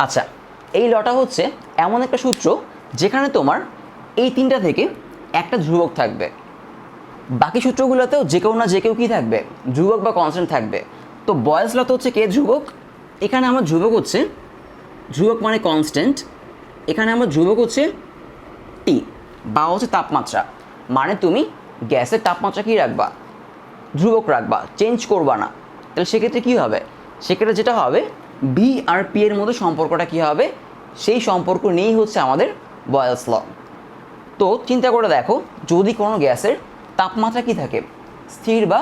আচ্ছা, এই লটা হচ্ছে এমন একটা সূত্র যেখানে তোমার এই তিনটা থেকে একটা ধ্রুবক থাকবে, বাকি সূত্রগুলোতেও যে কেউ না যে কেউ কী থাকবে, ধ্রুবক বা কনস্ট্যান্ট থাকবে। তো বয়েলস ল তো হচ্ছে কে ধ্রুবক, এখানে আমার ধ্রুবক হচ্ছে, ধ্রুবক মানে কনস্ট্যান্ট, এখানে আমার ধ্রুবক হচ্ছে টি বা হচ্ছে তাপমাত্রা। মানে তুমি গ্যাসের তাপমাত্রা কী রাখবা, ধ্রুবক রাখবা, চেঞ্জ করবা না। তাহলে সেক্ষেত্রে কী হবে, সেক্ষেত্রে যেটা হবে বি আর পি এর মধ্যে সম্পর্কটা কী হবে, সেই সম্পর্ক নিয়েই হচ্ছে আমাদের বয়েলস ল। তো চিন্তা করে দেখো, যদি কোনো গ্যাসের তাপমাত্রা কী থাকে, স্থির বা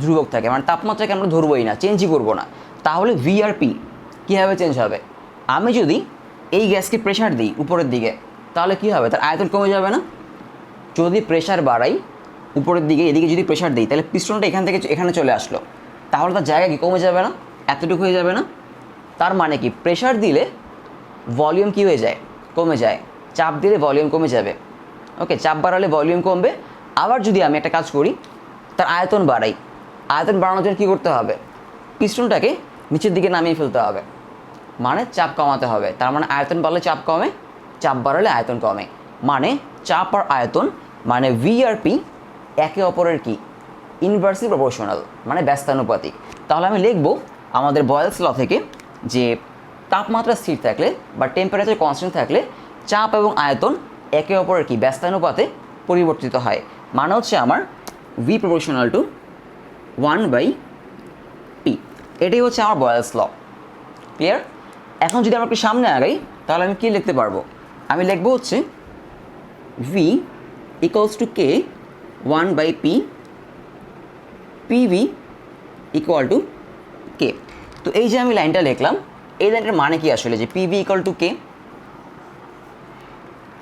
ধ্রুবক থাকে, মানে তাপমাত্রাকে আমরা ধরবই না, চেঞ্জই করবো না, তাহলে ভি আর পি কীভাবে চেঞ্জ হবে? আমি যদি এই গ্যাসকে প্রেশার দিই উপরের দিকে, তাহলে কী হবে, তার আয়তন কমে যাবে না? যদি প্রেশার বাড়াই উপরের দিকে, এদিকে যদি প্রেশার দিই, তাহলে পিস্টনটা এখান থেকে এখানে চলে আসলো, তাহলে তার জায়গা কি কমে যাবে না? এতটুকু হয়ে যাবে না? তার মানে কি, প্রেশার দিলে ভলিউম কী হয়ে যায়, কমে যায়, চাপ দিলে ভলিউম কমে যাবে। ওকে, চাপ বাড়ালে ভলিউম কমবে। আবার যদি আমি একটা কাজ করি, তার আয়তন বাড়াই, আয়তন বাড়ানোর জন্য কী করতে হবে, পিস্টনটাকে নিচের দিকে নামিয়ে ফেলতে হবে, মানে চাপ কমাতে হবে। তার মানে আয়তন বাড়লে চাপ কমে, চাপ বাড়ালে আয়তন কমে, মানে চাপ আর আয়তন মানে ভি আর পি একে অপরের কি, ইনভার্সলি প্রপোর্শনাল, মানে ব্যস্তানুপাতিক। তাহলে আমি লিখব আমাদের বয়েলস ল থেকে যে তাপমাত্রা স্থির থাকলে বা টেম্পারেচার কনস্ট্যান্ট থাকলে চাপ এবং আয়তন একে অপরের কি, ব্যস্তানুপাতে পরিবর্তিত হয়। মানে হচ্ছে আমার ভি প্রপোর্শনাল টু 1/p। এটাই হচ্ছে আমার বয়েলস ল। ক্লিয়ার? এখন যদি আমরা একটু সামনে আগাই, তাহলে আমি কী লিখতে পারবো, আমি লিখবো হচ্ছে V equals to K 1/p, PV equal to K. তো এই যে আমি লাইনটা লিখলাম, এই লাইনটার মানে কি আসলে, যে পিভি ইকুয়াল টু কে,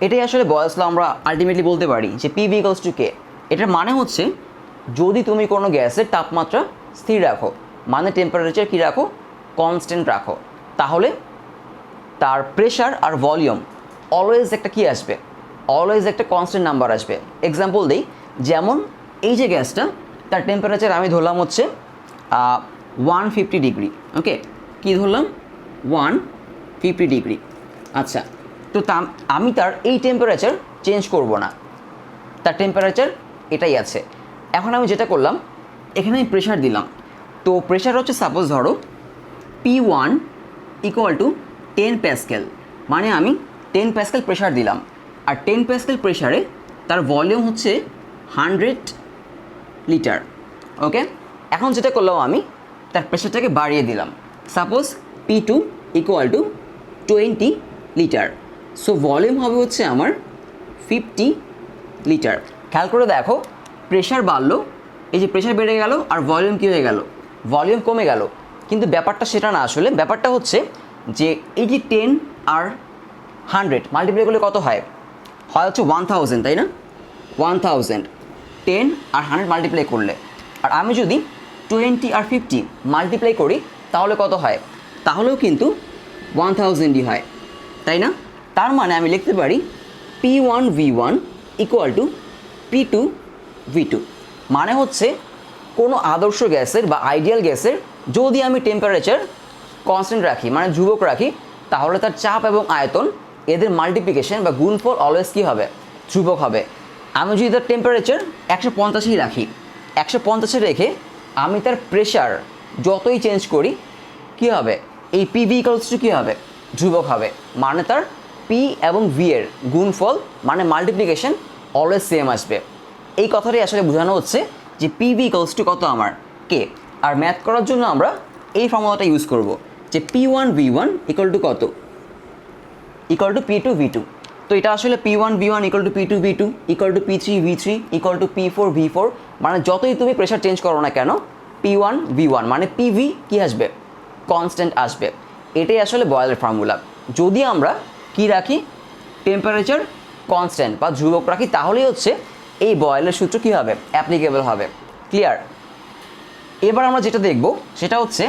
এটাই আসলে বয়েলস ল আমরা আলটিমেটলি বলতে পারি যে পিভি ইকুয়ালস টু কে। এটার মানে হচ্ছে যদি তুমি কোনো গ্যাসের তাপমাত্রা স্থির রাখো, মানে টেম্পারেচার কী রাখো, কনস্ট্যান্ট রাখো, তাহলে তার প্রেশার আর ভলিউম অলওয়েজ একটা কী আসবে, অলওয়েজ একটা কনস্ট্যান্ট নাম্বার আসবে। এক্সাম্পল দিই, যেমন এই যে গ্যাসটা, তার টেম্পারেচার আমি ধরলাম হচ্ছে 150 ডিগ্রি। ওকে, কী ধরলাম, 150 ডিগ্রি। আচ্ছা, তো আমি তার এই টেম্পারেচার চেঞ্জ করব না, তার টেম্পারেচার এটাই আছে। এখন আমি যেটা করলাম, এখানে আমি প্রেশার দিলাম, তো প্রেশার হচ্ছে সাপোজ ধরো P1 ইকুয়াল টু 10 প্যাসকেল, মানে আমি 10 প্যাসকেল প্রেশার দিলাম, আর 10 প্যাসকেল প্রেশারে তার ভলিউম হচ্ছে 100 লিটার। ওকে, এখন যেটা করলাম, আমি তার প্রেশারটাকে বাড়িয়ে দিলাম, suppose P2 equal to 20 litre. So volume হবে হচ্ছে আমার 50 লিটার। খেয়াল করে দেখো, প্রেশার বাড়লো, এই যে প্রেশার বেড়ে গেল, আর ভলিউম কী হয়ে গেল, ভলিউম কমে গেল। কিন্তু ব্যাপারটা সেটা না, আসলে ব্যাপারটা হচ্ছে যে এই যে 10 আর 100 মাল্টিপ্লাই করলে কত হয়, হয় হচ্ছে 1000, তাই না? 1000 10 আর 100 মাল্টিপ্লাই করলে, আর আমি যদি 20 আর 50 মাল্টিপ্লাই করি তাহলে কত হয়, তাহলেও কিন্তু 1000ই হয়, তাই না? তার মানে আমি লিখতে পারি P1 V1 equal to P2 V2। মানে হচ্ছে কোনো আদর্শ গ্যাসের বা আইডিয়াল গ্যাসের যদি আমি টেম্পারেচার কনস্ট্যান্ট রাখি, মানে ধ্রুবক রাখি, তাহলে তার চাপ এবং আয়তন এদের মাল্টিপ্লিকেশন বা গুণফল অলওয়েজ কী হবে, ধ্রুবক হবে। আমি যদি তার টেম্পারেচার 150ই রাখি, 150 রেখে আমি তার প্রেশার যতই চেঞ্জ করি, কী হবে, এই পিভি ইকুয়ালস টু কী হবে, ধ্রুবক হবে। মানে তার পি এবং ভি এর গুণফল মানে মাল্টিপ্লিকেশন অলওয়েজ সেম আসবে। এই কথাটাই আসলে বোঝানো হচ্ছে যে পিভি ইকুয়ালস টু কত, আমার কে। আর ম্যাথ করার জন্য আমরা এই ফর্মুলাটা ইউজ করব, যে P1 V1 ইকুয়াল টু কত, ইকুয়াল টু P2 V2। তো এটা আসলে P1 V1 equal to P2 V2 equal to P3 V3 equal to P4 V4। মানে যতই তুমি প্রেশার চেঞ্জ করো না কেন, P1 V1 মানে PV কী আসবে, কনস্ট্যান্ট আসবে। এটাই আসলে বয়েলের ফর্মুলা। যদি আমরা কি রাখি, টেম্পারেচার কনস্ট্যান্ট বা ধ্রুবক রাখি, তাহলেই হচ্ছে এই বয়েলের সূত্র কী হবে, অ্যাপ্লিকেবল হবে। ক্লিয়ার? এবার আমরা যেটা দেখব সেটা হচ্ছে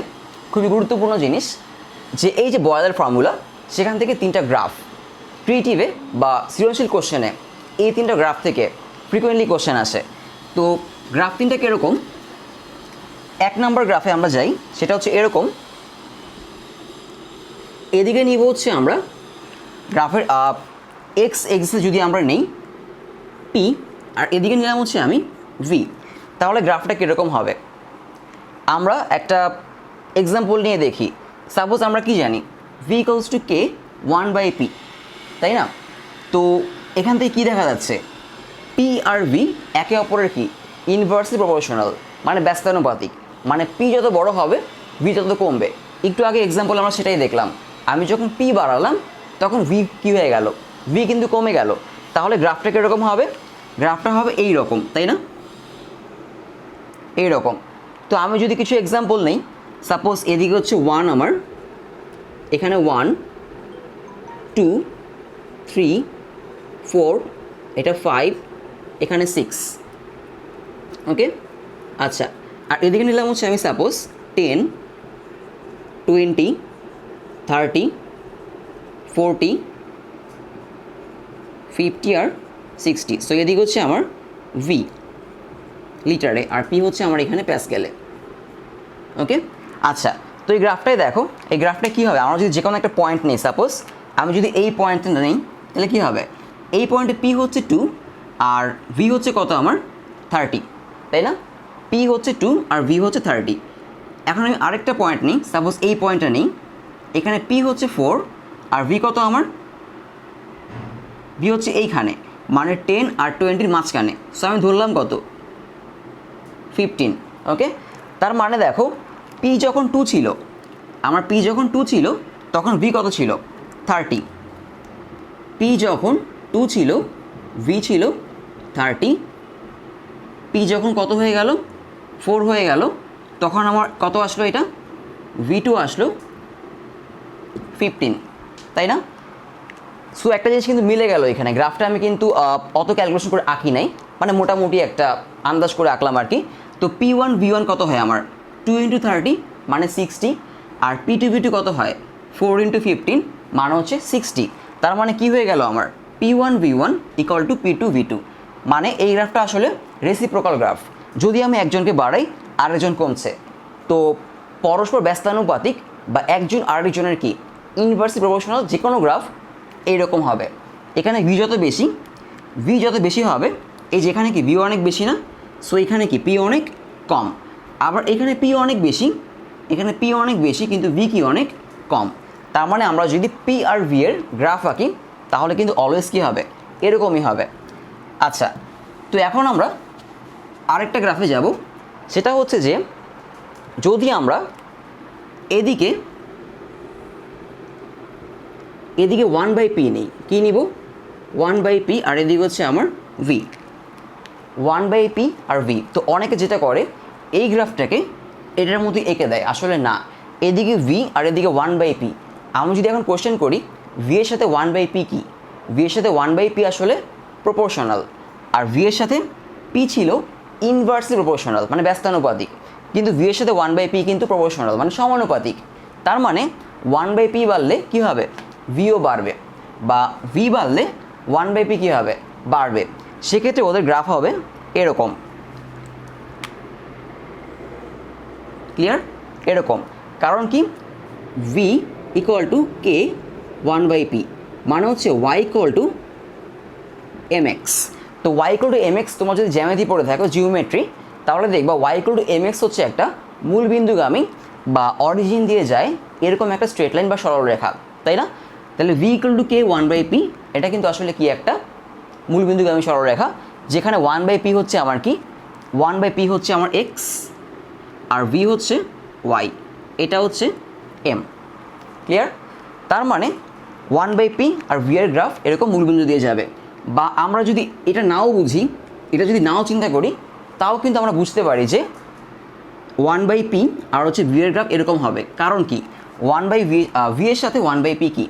খুবই গুরুত্বপূর্ণ জিনিস, যে এই যে বয়েলের ফর্মুলা, সেখান থেকে 3টা গ্রাফ ক্রিয়েটিভে বা সৃজনশীল কোশ্চেনে এই 3টা গ্রাফ থেকে ফ্রিকোয়েন্টলি কোশ্চেন আসে। তো গ্রাফ 3টা কীরকম, 1 নম্বর গ্রাফে আমরা যাই, সেটা হচ্ছে এরকম, এদিকে নিব হচ্ছে আমরা গ্রাফের এক্স এক্সে যদি আমরা নেই পি, আর এদিকে নিলাম হচ্ছে আমি ভি, তাহলে গ্রাফটা কীরকম হবে? আমরা একটা এক্সাম্পল নিয়ে দেখি। সাপোজ আমরা কি জানি, V equals to K 1/p, তাই না? তো এখান থেকে কী দেখা যাচ্ছে, পি আর ভি একে অপরের কি ইনভার্সলি প্রপোর্শনাল, মানে ব্যস্তানুপাতিক, মানে পি যত বড় হবে ভি তত কমবে। একটু আগে এক্সাম্পল আমরা সেটাই দেখলাম, আমি যখন পি বাড়ালাম তখন ভি কী হয়ে গেল, ভি কিন্তু কমে গেল। তাহলে গ্রাফটা কীরকম হবে? গ্রাফটা হবে এই রকম, তাই না? এই রকম। তো আমি যদি কিছু এক্সাম্পল নেই, সাপোজ এদিকে হচ্ছে 1, আমার এখানে 1 2 3 4, এটা 5, এখানে 6, ওকে। আচ্ছা, আর এদিকে নিলাম হচ্ছে আমি সাপোজ 10 20 30 40 50 আর 60। সো এদিকে হচ্ছে আমার ভি লিটারে, আর পি হচ্ছে আমার এখানে প্যাসকেলে, ওকে। আচ্ছা, তো এই গ্রাফটাই দেখো, এই গ্রাফটা কী হবে, আমরা যদি যে কোনো একটা পয়েন্ট নিই, সাপোজ আমি যদি এই পয়েন্টটা নিই, তাহলে কী হবে, এই পয়েন্টে পি হচ্ছে 2 আর ভি হচ্ছে কত আমার 30, তাই না? পি হচ্ছে 2 আর ভি হচ্ছে 30। এখন আমি আরেকটা পয়েন্ট নিই, সাপোজ এই পয়েন্টটা নিই, এখানে পি হচ্ছে 4 আর ভি কত আমার, ভি হচ্ছে এইখানে, মানে 10 আর 20-র মাঝখানে। সো আমি ধরলাম কত, 15, ওকে। তার মানে দেখো, পি যখন 2 ছিল, আমার পি যখন 2 ছিল তখন ভি কত ছিল, 30। পি যখন 2 ছিল ভি ছিল 30, পি যখন কত হয়ে গেল, 4 হয়ে গেল, তখন আমার কত আসলো, এটা ভি2 আসলো 15, তাই না? সো একটা জিনিস কিন্তু মিলে গেল এখানে। গ্রাফটা আমি কিন্তু অত ক্যালকুলেশন করে আঁকি নাই, মানে মোটামুটি একটা আন্দাজ করে আঁকলাম আর কি। তো P1 V1 কত হয় আমার, 2 × 30 মানে 60, আর P2 V2 কত হয়, 4 × 15 মানে হচ্ছে 60। তার মানে কি হয়ে গেল আমার, P1 V1 = P2 V2। মানে এই গ্রাফটা আসলে রেসিপ্রোকাল গ্রাফ। যদি আমি একজনকে বাড়াই আরেকজন কমছে, তো পরস্পর ব্যস্তানুপাতিক বা একজন আরেকজনের কি ইনভার্সলি প্রপোর্শনাল যে কোনো গ্রাফ এইরকম হবে। এখানে ভি যত বেশি হবে, এই যেখানে কি ভি অনেক বেশি না, সো এখানে কি পি অনেক কম। আবার এখানে পি অনেক বেশি, এখানে পি অনেক বেশি কিন্তু ভি কি অনেক কম। তার মানে আমরা যদি পি আর ভি এর গ্রাফ আঁকি তাহলে কিন্তু অলওয়েজ কী হবে, এরকমই হবে। আচ্ছা, তো এখন আমরা আরেকটা গ্রাফে যাব, সেটা হচ্ছে যে যদি আমরা এদিকে 1/p নেই, কী নিব, 1/p, আর এদিকে হচ্ছে আমার ভি, 1/p আর ভি। তো অনেকে যেটা করে এই গ্রাফটাকে এটার মধ্যে এঁকে দেয়, আসলে না, এদিকে ভি আর এদিকে 1/p। আমি যদি এখন কোশ্চেন করি ভি এর সাথে 1/p কী, ভি এর সাথে 1/p আসলে প্রপোর্শনাল, আর ভি এর সাথে পি ছিল ইনভার্সলি প্রপোর্শনাল মানে ব্যস্তানুপাতিক, কিন্তু ভি এর সাথে 1/p কিন্তু প্রপোর্শনাল মানে সমানুপাতিক। তার মানে 1/p বাড়লে কী হবে, ভিও বাড়বে, বা ভি বাড়লে 1/p কী হবে, বাড়বে। সেক্ষেত্রে ওদের গ্রাফ হবে এরকম, ক্লিয়ার, এরকম। কারণ কি, ভি = কে 1/p, মানে হচ্ছে ওয়াই = mx। তো ওয়াই = mx, তোমার যদি জ্যামিতি পড়ে থাকো জিওমেট্রি, তাহলে দেখবা ওয়াই = mx হচ্ছে একটা মূলবিন্দুগামী বা অরিজিন দিয়ে যায় এরকম একটা স্ট্রেট লাইন বা সরলরেখা, তাই না? তাহলে ভি = কে 1/p, এটা কিন্তু আসলে কি একটা মূলবিন্দুগামী সরলরেখা, যেখানে 1/p হচ্ছে আমার কি, 1/p হচ্ছে আমার x, আর ভি হচ্ছে y, এটা হচ্ছে m, ক্লিয়ার? তার মানে 1/p আর ভি এর গ্রাফ এরকম মূলবিন্দু দিয়ে যাবে। বা আমরা যদি এটা নাও বুঝি, এটা যদি নাও চিন্তা করি, তাও কিন্তু আমরা বুঝতে পারি যে 1/p আর হচ্ছে ভি এর গ্রাফ এরকম হবে। কারণ কি, 1/v এর সাথে 1/p কি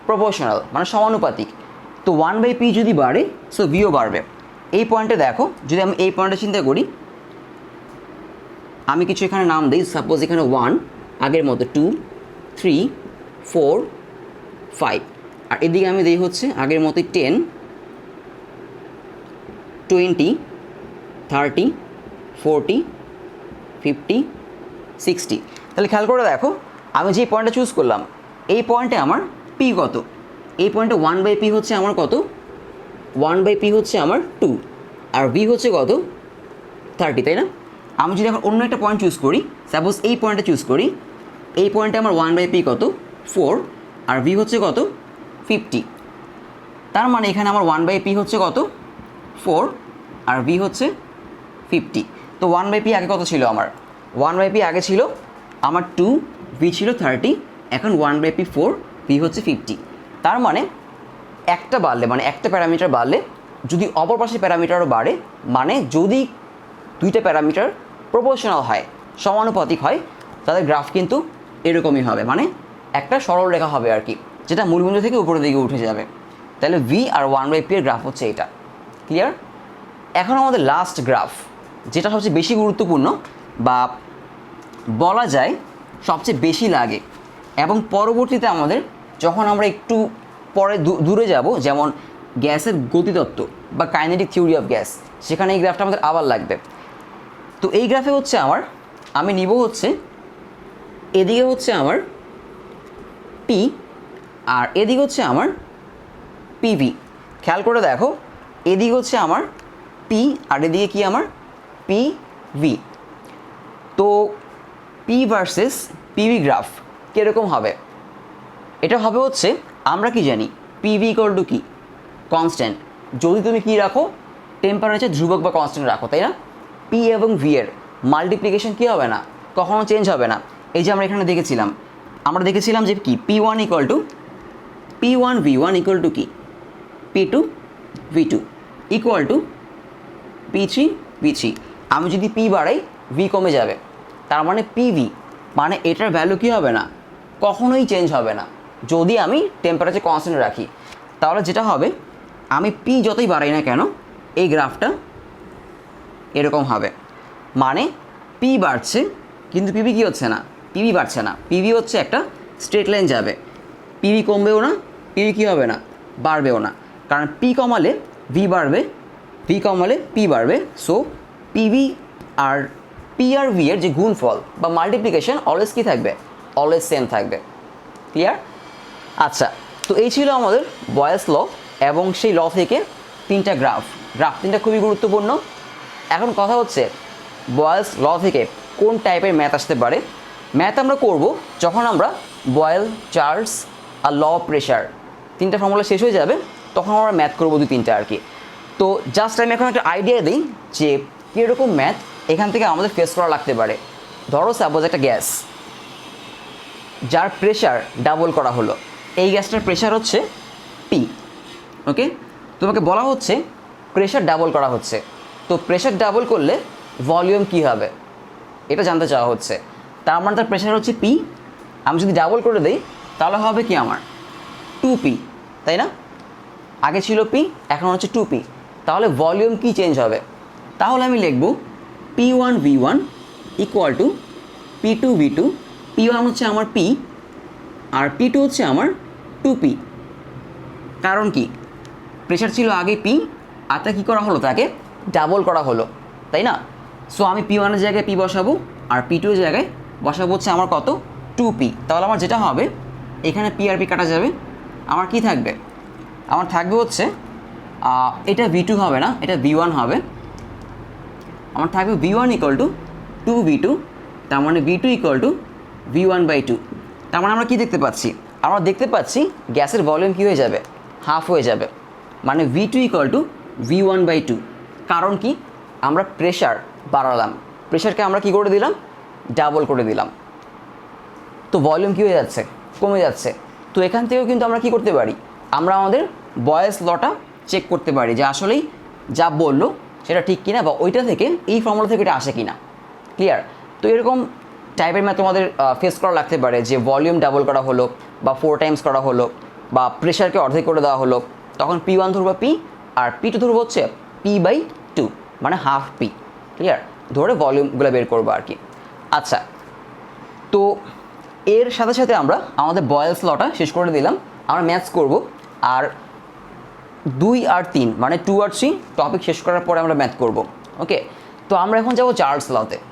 প্রপোর্শনাল মানে সমানুপাতিক। তো 1/p যদি বাড়ে সো ভিও বাড়বে। এই পয়েন্টে দেখো, যদি আমি এই পয়েন্টে চিন্তা করি, আমি কিছু এখানে নাম দিই, সাপোজ এখানে 1, আগের মতো 2 3 4 5, আর এদিকে আমি দিই হচ্ছে আগের মতোই 10 20 30 40 50 60। তাহলে খেয়াল করে দেখো, আমি যে পয়েন্টটা চুজ করলাম এই পয়েন্টে আমার পি কত, এই পয়েন্টে 1/p হচ্ছে আমার কত, 1/p হচ্ছে আমার 2 আর v হচ্ছে কত 30, তাই না? আমি যদি এখন অন্য একটা পয়েন্ট চুজ করি, সাপোজ এই পয়েন্টটা চুজ করি, এই পয়েন্টে আমার 1/p কত 4 আর v হচ্ছে কত 50। তার মানে এখানে আমার 1/p হচ্ছে কত 4 আর v হচ্ছে 50। তো 1/p আগে কত ছিল আমার, 1/p আগে ছিল আমার 2, v ছিল 30, এখন 1/p 4, v হচ্ছে 50। তার মানে একটা বাড়লে মানে একটা প্যারামিটার বাড়লে যদি অপর পাশের প্যারামিটারও বাড়ে, মানে যদি দুইটা প্যারামিটার প্রপোর্শনাল হয়, সমানুপাতিক হয়, তাদের গ্রাফ কিন্তু এরকমই হবে, মানে একটা সরল রেখা হবে আর কি, যেটা মূলবিন্দু থেকে উপরের দিকে উঠে যাবে। তাহলে v আর 1/p এর গ্রাফ হচ্ছে এটা। ক্লিয়ার? এখন আমাদের লাস্ট গ্রাফ, যেটা সবচেয়ে বেশি গুরুত্বপূর্ণ বা বলা যায় সবচেয়ে বেশি লাগে, এবং পরবর্তীতে আমাদের যখন আমরা একটু পরে দূরে যাব, যেমন গ্যাসের গতিতত্ত্ব বা কাইনেটিক থিওরি অফ গ্যাস, সেখানে এই গ্রাফটা আমাদের আবার লাগবে। তো এই গ্রাফে হচ্ছে আমার, আমি নিব হচ্ছে এদিকে হচ্ছে আমার পি আর এদিকে হচ্ছে আমার পিভি। খেয়াল করে দেখো, এদিকে হচ্ছে আমার পি আর এদিকে কি আমার পিভি। তো পি ভার্সেস পিভি গ্রাফ কীরকম হবে? এটা হবে হচ্ছে, আমরা কি জানি পিভি ইকুয়াল টু কি কনস্ট্যান্ট। যদি তুমি কি রাখো, টেম্পারেচার ধ্রুবক বা কনস্ট্যান্ট রাখো, তাই না? পি এবং ভি এর মাল্টিপ্লিকেশন কী হবে না, কখনো চেঞ্জ হবে না। এই যে আমরা এখানে আমরা দেখেছিলাম যে কি P1 equal to P1 V1 equal to কি P2 V2 equal to P3 V3। আমি যদি P বাড়াই V কমে যাবে, তার মানে PV, মানে এটার ভ্যালু কী হবে না, কখনোই চেঞ্জ হবে না যদি আমি টেম্পারেচার কনস্ট্যান্ট রাখি। তাহলে যেটা হবে, আমি P যতই বাড়াই না কেন এই গ্রাফটা এরকম হবে, মানে P বাড়ছে কিন্তু PV কী হচ্ছে না, PV বাড়ছে না, PV হচ্ছে একটা স্ট্রেট লাইন যাবে, PV কমবেও না, PV কী হবে না, বাড়বেও না, কারণ P কমালে V বাড়বে, V কমালে P বাড়বে। সো PV আর P আর V এর যে গুণফল বা মাল্টিপ্লিকেশন অলওয়েজ কী থাকবে, অলওয়েজ সেম থাকবে। ক্লিয়ার? আচ্ছা, তো এই ছিল আমাদের বয়েলস ল, এবং সেই ল থেকে তিনটা গ্রাফ তিনটা খুবই গুরুত্বপূর্ণ। এখন কথা হচ্ছে বয়েলস ল থেকে কোন টাইপের ম্যাথ আসতে পারে। ম্যাথ আমরা করব যখন আমরা বয়েল, চার্লস আর ল অফ প্রেশার তিনটা ফর্মুলা শেষ হয়ে যাবে, তখন আমরা ম্যাথ করবো 2-3টা আর কি। তো জাস্ট আমি এখন একটা আইডিয়া দিই যে কীরকম ম্যাথ এখান থেকে আমাদের ফেস করা লাগতে পারে। ধরো সাপোজ একটা গ্যাস যার প্রেশার ডাবল করা হলো, এই গ্যাসটার প্রেশার হচ্ছে পি। ওকে, তোমাকে বলা হচ্ছে প্রেশার ডাবল করা হচ্ছে, তো প্রেশার ডাবল করলে ভলিউম কী হবে এটা জানতে চাওয়া হচ্ছে। তার মানে তার প্রেশার হচ্ছে পি, আমি যদি ডাবল করে দিই তাহলে হবে কি আমার 2p, তাই না? আগে ছিল পি, এখন হচ্ছে 2p, তাহলে ভলিউম কি চেঞ্জ হবে? তাহলে আমি লিখব P1 V1 equal to P2 V2। P1 হচ্ছে আমার P আর P2 হচ্ছে আমার 2p। কারণ কি, প্রেশার ছিল আগে P, আর তা কী করা হলো, তাকে ডাবল করা হলো, তাই না? সো আমি P1 এর জায়গায় P বসাবো আর P2 এর জায়গায় বসাবো হচ্ছে আমার কত 2p। তাহলে আমার যেটা হবে, এখানে P আর P কাটা যাবে, আমার কি থাকবে, আমার থাকবে হচ্ছে এটা V2 হবে না, এটা V1 হবে। আমার থাকবে V1 ইকুয়াল টু 2V2, তার মানে V2 ইকুয়াল টু V1/2। তার মানে আমরা কি দেখতে পাচ্ছি, আমরা দেখতে পাচ্ছি গ্যাসের ভলিউম কী হয়ে যাবে, হাফ হয়ে যাবে, মানে V2 ইকুয়াল টু V1/2। কারণ কি, আমরা প্রেশার বাড়ালাম, প্রেশারকে আমরা কি করে দিলাম, ডাবল করে দিলাম, তো ভলিউম কী হয়ে যাচ্ছে, কমে যাচ্ছে। তো এখান থেকেও কিন্তু আমরা কি করতে পারি, আমরা আমাদের বয়েলস লটা চেক করতে পারি যে আসলেই যা বললো সেটা ঠিক কিনা, বা ওইটা থেকে এই ফর্মুলা থেকে এটা আসে কিনা। ক্লিয়ার? তো এরকম টাইপের ম্যাথ তোমাদের ফেস করা লাগতে পারে যে ভলিউম ডাবল করা হলো বা 4 টাইমস করা হলো, বা প্রেশারকে অর্ধেক করে দেওয়া হলো, তখন P1 ধরবো P আর P2 ধরবো হচ্ছে P/2, মানে হাফ P। ক্লিয়ার? ধরে ভলিউমগুলো বের করবো আর কি। আচ্ছা, তো এর সাথে সাথে আমরা আমাদের বয়েলস লটা শেষ করে দিলাম, আমরা ম্যাথস করব, আর 2 আর 3 মানে 2 আর 3 টপিক শেষ করার পরে আমরা ম্যাথ করব। ওকে, তো আমরা এখন যাবো চার্লস লতে।